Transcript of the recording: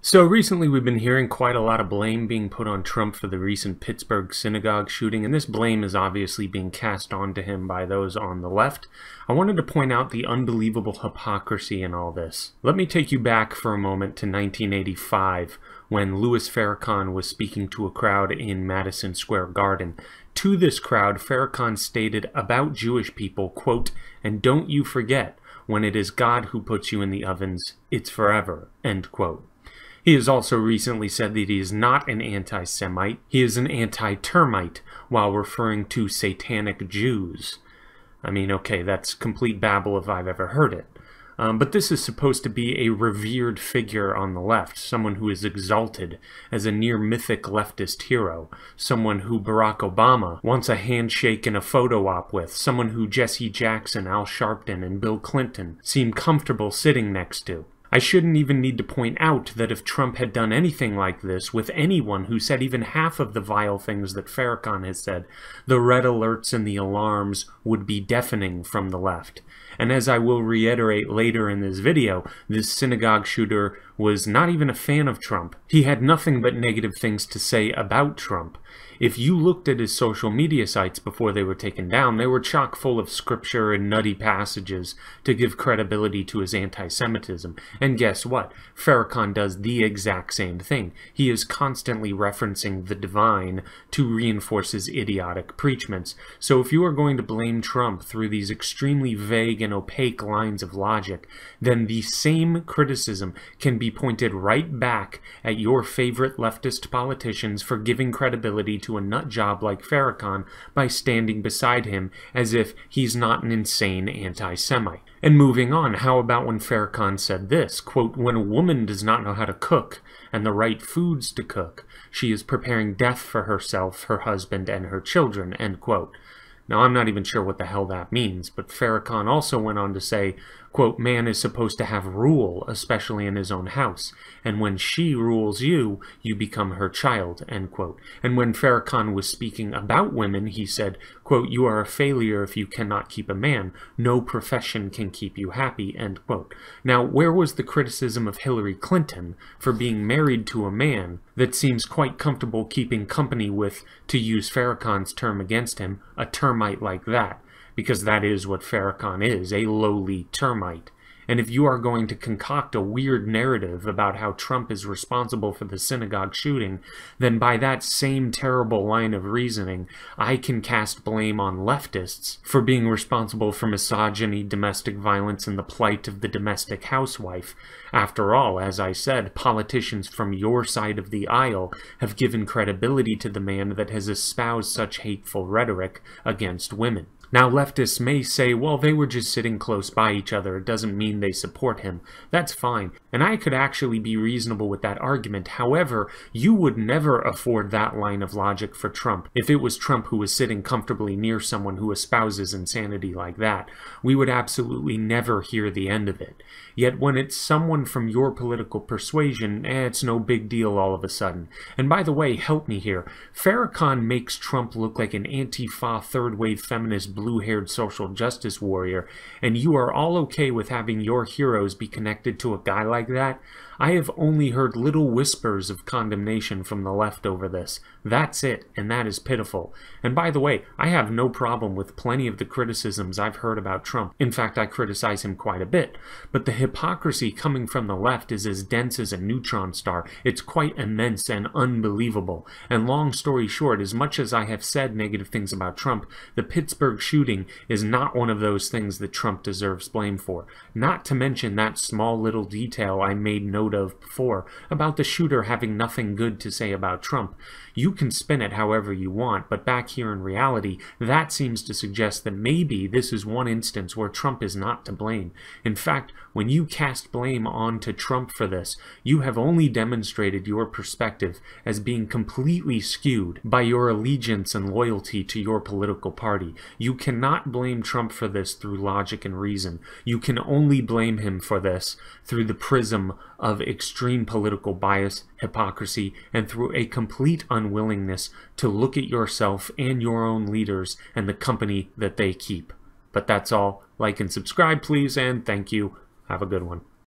So recently we've been hearing quite a lot of blame being put on Trump for the recent Pittsburgh synagogue shooting, and this blame is obviously being cast onto him by those on the left. I wanted to point out the unbelievable hypocrisy in all this. Let me take you back for a moment to 1985, when Louis Farrakhan was speaking to a crowd in Madison Square Garden. To this crowd, Farrakhan stated about Jewish people, quote, "And don't you forget, when it is God who puts you in the ovens, it's forever," end quote. He has also recently said that he is not an anti-Semite, he is an anti-termite, while referring to satanic Jews. I mean, okay, that's complete babble if I've ever heard it. But this is supposed to be a revered figure on the left, someone who is exalted as a near-mythic leftist hero, someone who Barack Obama wants a handshake and a photo op with, someone who Jesse Jackson, Al Sharpton, and Bill Clinton seem comfortable sitting next to. I shouldn't even need to point out that if Trump had done anything like this with anyone who said even half of the vile things that Farrakhan has said, the red alerts and the alarms would be deafening from the left. And as I will reiterate later in this video, this synagogue shooter was not even a fan of Trump. He had nothing but negative things to say about Trump. If you looked at his social media sites before they were taken down, they were chock full of scripture and nutty passages to give credibility to his anti-Semitism. And guess what? Farrakhan does the exact same thing. He is constantly referencing the divine to reinforce his idiotic preachments. So if you are going to blame Trump through these extremely vague and opaque lines of logic, then the same criticism can be pointed right back at your favorite leftist politicians for giving credibility to a nut job like Farrakhan by standing beside him as if he's not an insane anti-Semite. And moving on, how about when Farrakhan said this, quote, "When a woman does not know how to cook and the right foods to cook, she is preparing death for herself, her husband, and her children," end quote. Now, I'm not even sure what the hell that means, but Farrakhan also went on to say, quote, "Man is supposed to have rule, especially in his own house, and when she rules you, you become her child," end quote. And when Farrakhan was speaking about women, he said, quote, "You are a failure if you cannot keep a man. No profession can keep you happy," end quote. Now, where was the criticism of Hillary Clinton for being married to a man that seems quite comfortable keeping company with, to use Farrakhan's term against him, a termite like that? Because that is what Farrakhan is, a lowly termite. And if you are going to concoct a weird narrative about how Trump is responsible for the synagogue shooting, then by that same terrible line of reasoning, I can cast blame on leftists for being responsible for misogyny, domestic violence, and the plight of the domestic housewife. After all, as I said, politicians from your side of the aisle have given credibility to the man that has espoused such hateful rhetoric against women. Now, leftists may say, well, they were just sitting close by each other. It doesn't mean they support him. That's fine. And I could actually be reasonable with that argument. However, you would never afford that line of logic for Trump. If it was Trump who was sitting comfortably near someone who espouses insanity like that, we would absolutely never hear the end of it. Yet when it's someone from your political persuasion, it's no big deal all of a sudden. And by the way, help me here. Farrakhan makes Trump look like an Antifa third-wave feminist blue-haired social justice warrior, and you are all okay with having your heroes be connected to a guy like that? I have only heard little whispers of condemnation from the left over this. That's it, and that is pitiful. And by the way, I have no problem with plenty of the criticisms I've heard about Trump. In fact, I criticize him quite a bit. But the hypocrisy coming from the left is as dense as a neutron star. It's quite immense and unbelievable. And long story short, as much as I have said negative things about Trump, the Pittsburgh shooting is not one of those things that Trump deserves blame for. Not to mention that small little detail I made note of before about the shooter having nothing good to say about Trump. You can spin it however you want, but back here in reality, that seems to suggest that maybe this is one instance where Trump is not to blame. In fact, when you cast blame onto Trump for this, you have only demonstrated your perspective as being completely skewed by your allegiance and loyalty to your political party. You cannot blame Trump for this through logic and reason. You can only blame him for this through the prism of extreme political bias, hypocrisy, and through a complete unwillingness to look at yourself and your own leaders and the company that they keep. But that's all. Like and subscribe, please, and thank you. Have a good one.